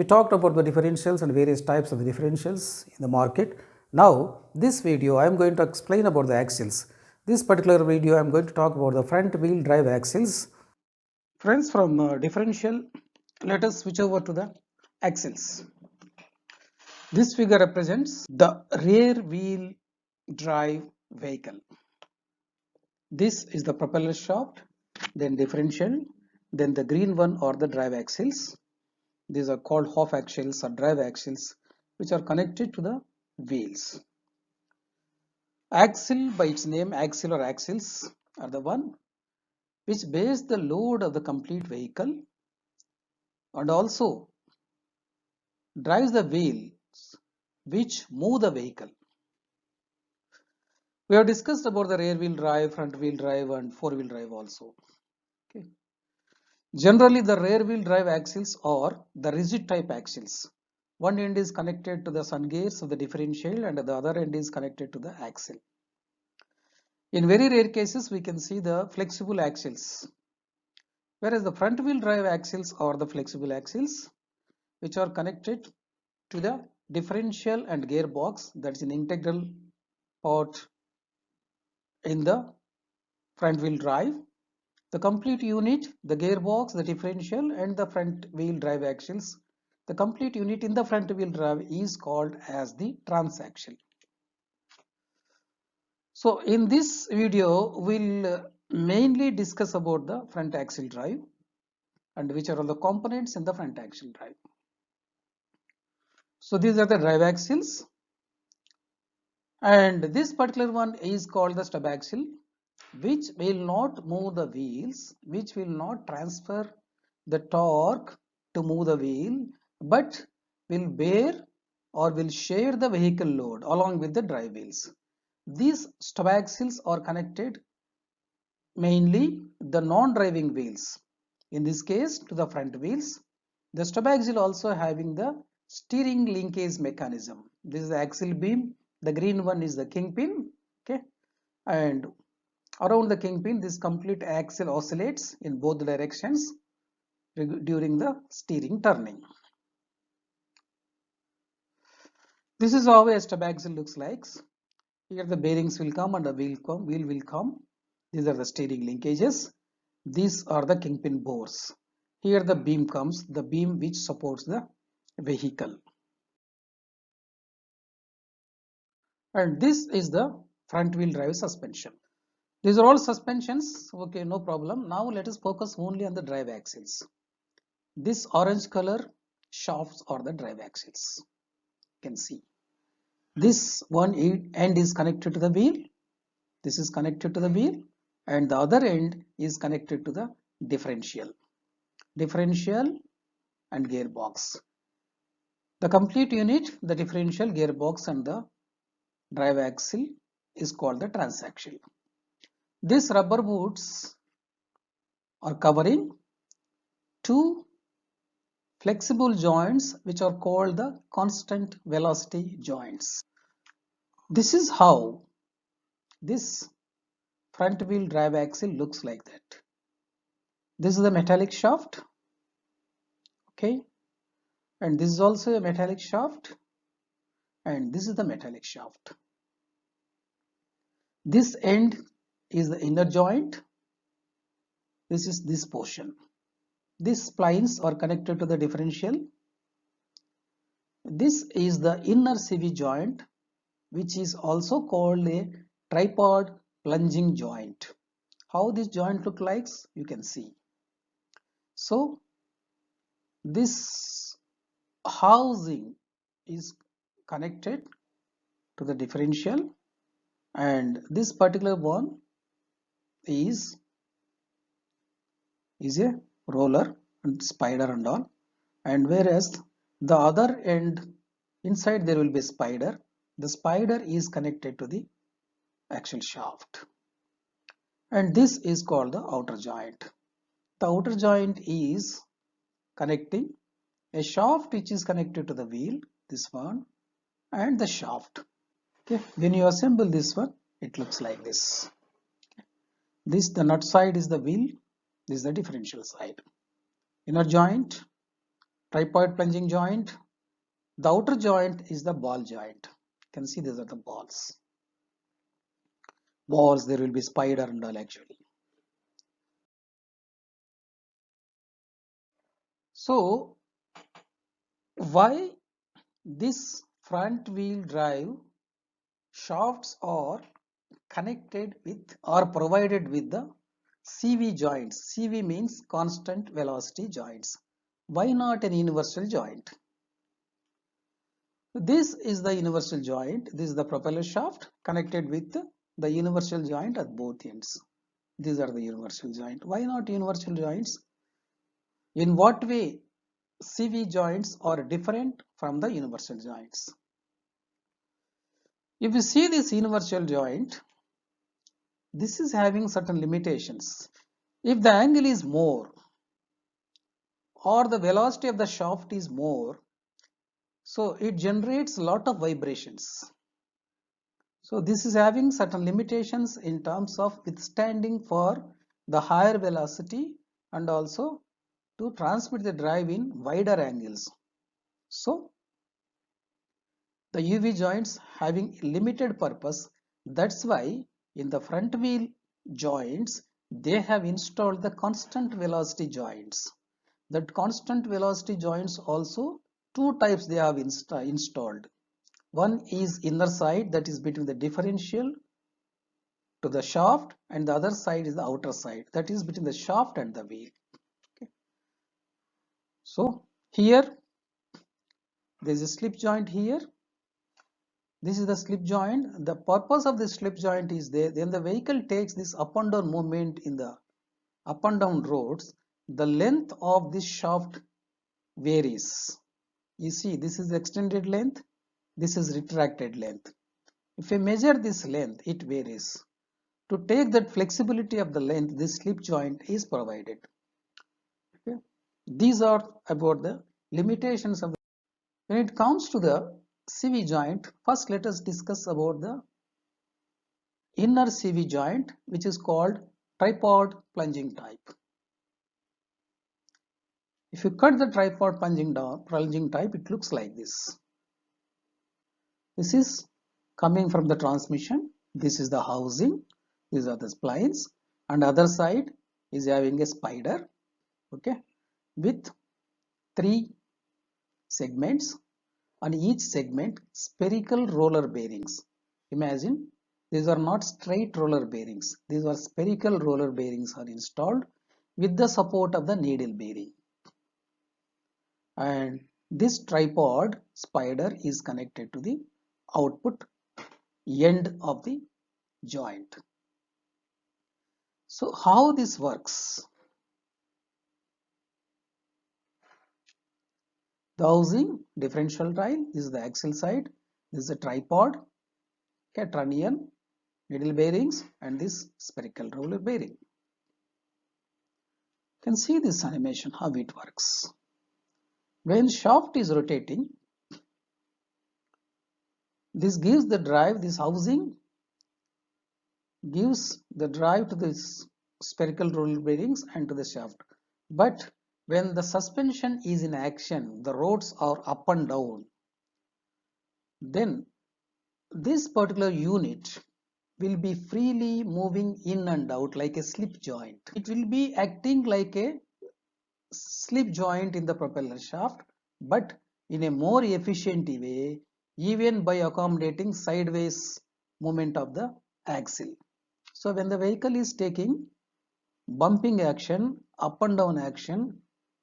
We talked about the differentials and various types of the differentials in the market. Now, this video I am going to explain about the axles. This particular video I am going to talk about the front wheel drive axles. Friends, from differential, let us switch over to the axles. This figure represents the rear wheel drive vehicle. This is the propeller shaft, then differential, then the green one or the drive axles. These are called half axles or drive axles, which are connected to the wheels. Axle, by its name, axle or axles, are the one which bears the load of the complete vehicle and also drives the wheels which move the vehicle. We have discussed about the rear wheel drive, front wheel drive and four wheel drive also. Okay. Generally, the rear wheel drive axles are the rigid type axles. One end is connected to the sun gears of the differential and the other end is connected to the axle. In very rare cases, we can see the flexible axles, whereas the front wheel drive axles are the flexible axles which are connected to the differential and gearbox. That's an integral part in the front wheel drive. The complete unit, the gearbox, the differential and the front wheel drive axles, the complete unit in the front wheel drive is called as the transaxle. So in this video, we'll mainly discuss about the front axle drive and which are all the components in the front axle drive. So these are the drive axles, and this particular one is called the stub axle, which will not move the wheels, which will not transfer the torque to move the wheel, but will bear or will share the vehicle load along with the drive wheels. These stub axles are connected mainly the non-driving wheels, in this case to the front wheels. The stub axle also having the steering linkage mechanism. This is the axle beam, the green one is the kingpin, okay, and around the kingpin this complete axle oscillates in both directions during the steering turning. This is how a stub axle looks like. Here the bearings will come and the wheel will come. These are the steering linkages. These are the kingpin bores. Here the beam comes, the beam which supports the vehicle. And this is the front wheel drive suspension. These are all suspensions. Okay, no problem. Now let us focus only on the drive axles. This orange color shafts are the drive axles. You can see. This one end is connected to the wheel. This is connected to the wheel. And the other end is connected to the differential and gearbox. The complete unit, the differential, gearbox and the drive axle is called the transaxle. These rubber boots are covering two flexible joints which are called the constant velocity joints. This is how this front wheel drive axle looks like that. This is the metallic shaft, okay, and this is also a metallic shaft, and this is the metallic shaft. This end is the inner joint. This is this portion. These splines are connected to the differential. This is the inner CV joint, which is also called a tripod plunging joint. How this joint look like, you can see. So this housing is connected to the differential, and this particular one is a roller and spider and all, and whereas the other end inside there will be a spider. The spider is connected to the axle shaft, and this is called the outer joint. The outer joint is connecting a shaft which is connected to the wheel, this one, and the shaft. Okay, when you assemble this one, it looks like this. This, the nut side is the wheel, this is the differential side. Inner joint, Tripod plunging joint. The outer joint is the ball joint. You can see these are the balls. Balls, there will be spider and all actually. So why this front wheel drive shafts are connected with or provided with the CV joints? CV means constant velocity joints. Why not an universal joint? This is the universal joint. This is the propeller shaft connected with the universal joint at both ends. These are the universal joint. Why not universal joints? In what way CV joints are different from the universal joints? If you see this universal joint, this is having certain limitations. If the angle is more or the velocity of the shaft is more, so it generates a lot of vibrations. So this is having certain limitations in terms of withstanding for the higher velocity and also to transmit the drive in wider angles. So the UV joints having limited purpose, that's why in the front wheel joints they have installed the constant velocity joints. That constant velocity joints also two types they have installed. One is inner side, that is between the differential to the shaft, and the other side is the outer side, that is between the shaft and the wheel. Okay. So here there is a slip joint here. This is the slip joint. The purpose of this slip joint is there. Then the vehicle takes this up and down movement in the up and down roads. The length of this shaft varies. You see, this is extended length. This is retracted length. If you measure this length, it varies. To take that flexibility of the length, this slip joint is provided. Okay. These are about the limitations of the. When it comes to the CV joint, first let us discuss about the inner CV joint, which is called tripod plunging type. If you cut the tripod plunging type, it looks like this. This is coming from the transmission. This is the housing. These are the splines, and other side is having a spider, okay, with three segments. On each segment, spherical roller bearings. Imagine these are not straight roller bearings. These are spherical roller bearings are installed with the support of the needle bearing. And this tripod spider is connected to the output end of the joint. So how this works? The housing, differential drive, this is the axle side, this is a tripod, okay, trunnion, needle bearings, and this spherical roller bearing. You can see this animation, how it works. When shaft is rotating, this gives the drive, this housing gives the drive to this spherical roller bearings and to the shaft. But when the suspension is in action, the rods are up and down, then this particular unit will be freely moving in and out like a slip joint. It will be acting like a slip joint in the propeller shaft, but in a more efficient way, even by accommodating sideways movement of the axle. So when the vehicle is taking bumping action, up and down action,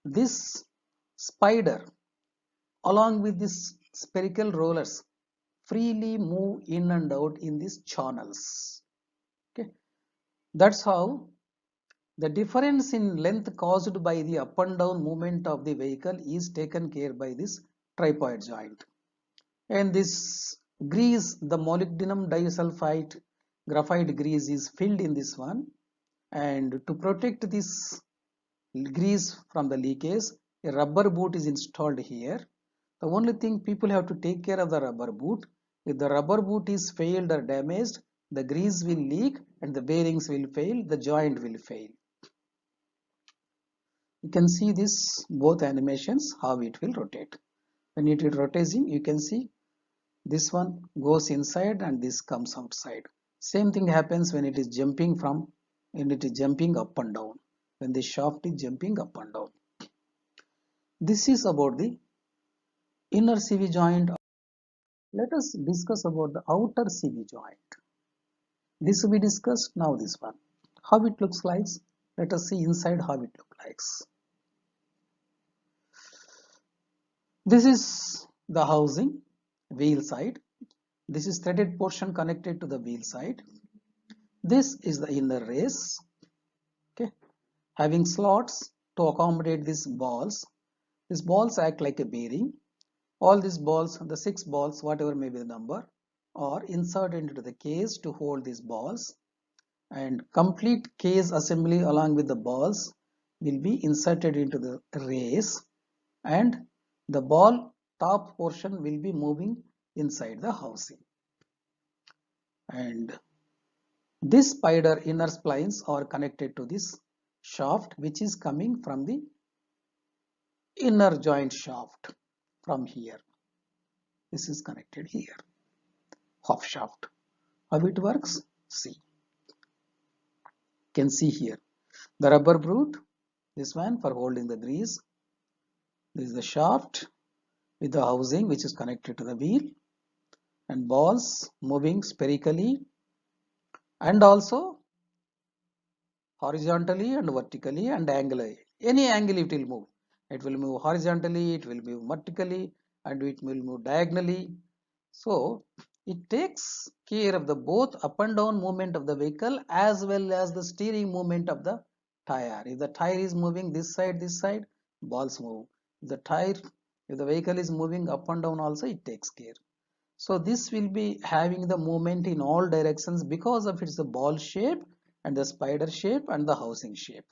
this spider along with these spherical rollers freely move in and out in these channels. Okay, that's how the difference in length caused by the up and down movement of the vehicle is taken care by this tripod joint. And this grease, the molybdenum disulfide graphite grease is filled in this one, and to protect this grease from the leakage, a rubber boot is installed here. The only thing people have to take care of the rubber boot. If the rubber boot is failed or damaged, the grease will leak and the bearings will fail, the joint will fail. You can see this both animations how it will rotate. When it is rotating, you can see this one goes inside and this comes outside. Same thing happens when it is jumping up and down. When the shaft is jumping up and down. This is about the inner CV joint. Let us discuss about the outer CV joint. This will be discussed now. This one, how it looks like. Let us see inside how it looks like. This is the housing wheel side. This is threaded portion connected to the wheel side. This is the inner race. Okay, having slots to accommodate these balls. These balls act like a bearing. All these balls, the 6 balls, whatever may be the number, are inserted into the case to hold these balls, and complete case assembly along with the balls will be inserted into the race, and the ball top portion will be moving inside the housing. And this spider inner splines are connected to this shaft, which is coming from the inner joint shaft from here. This is connected here, half shaft. How it works? See, you can see here the rubber boot, this one for holding the grease. This is the shaft with the housing which is connected to the wheel, and balls moving spherically and also horizontally and vertically and angularly. Any angle it will move. It will move horizontally, it will move vertically, and it will move diagonally. So it takes care of the both up and down movement of the vehicle as well as the steering movement of the tire. If the tire is moving this side, balls move. If the vehicle is moving up and down also, it takes care. So this will be having the movement in all directions because of its ball shape and the spider shape and the housing shape.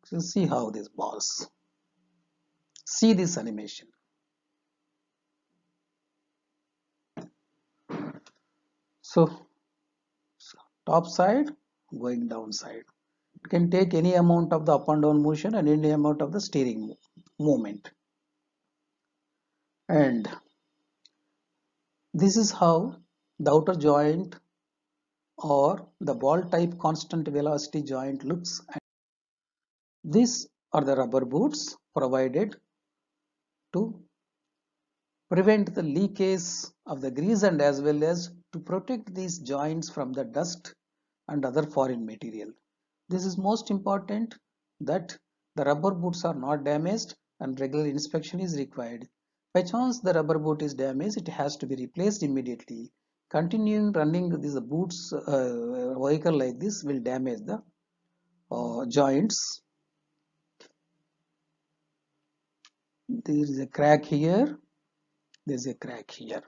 So see how these balls. See this animation. So top side going down side. It can take any amount of the up and down motion and any amount of the steering movement. And this is how the outer joint or the ball type constant velocity joint looks. These are the rubber boots provided to prevent the leakage of the grease and as well as to protect these joints from the dust and other foreign material. This is most important that the rubber boots are not damaged and regular inspection is required. By chance the rubber boot is damaged, it has to be replaced immediately. Continuing running these boots vehicle like this will damage the joints. There is a crack here, there is a crack here.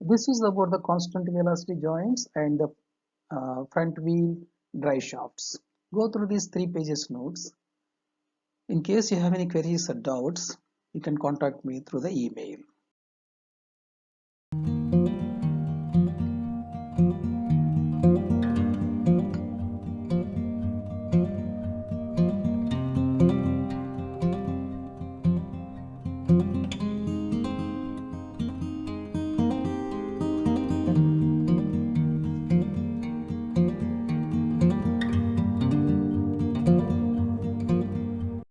This is about the constant velocity joints and the front wheel drive shafts. Go through these 3 pages notes. In case you have any queries or doubts, you can contact me through the email.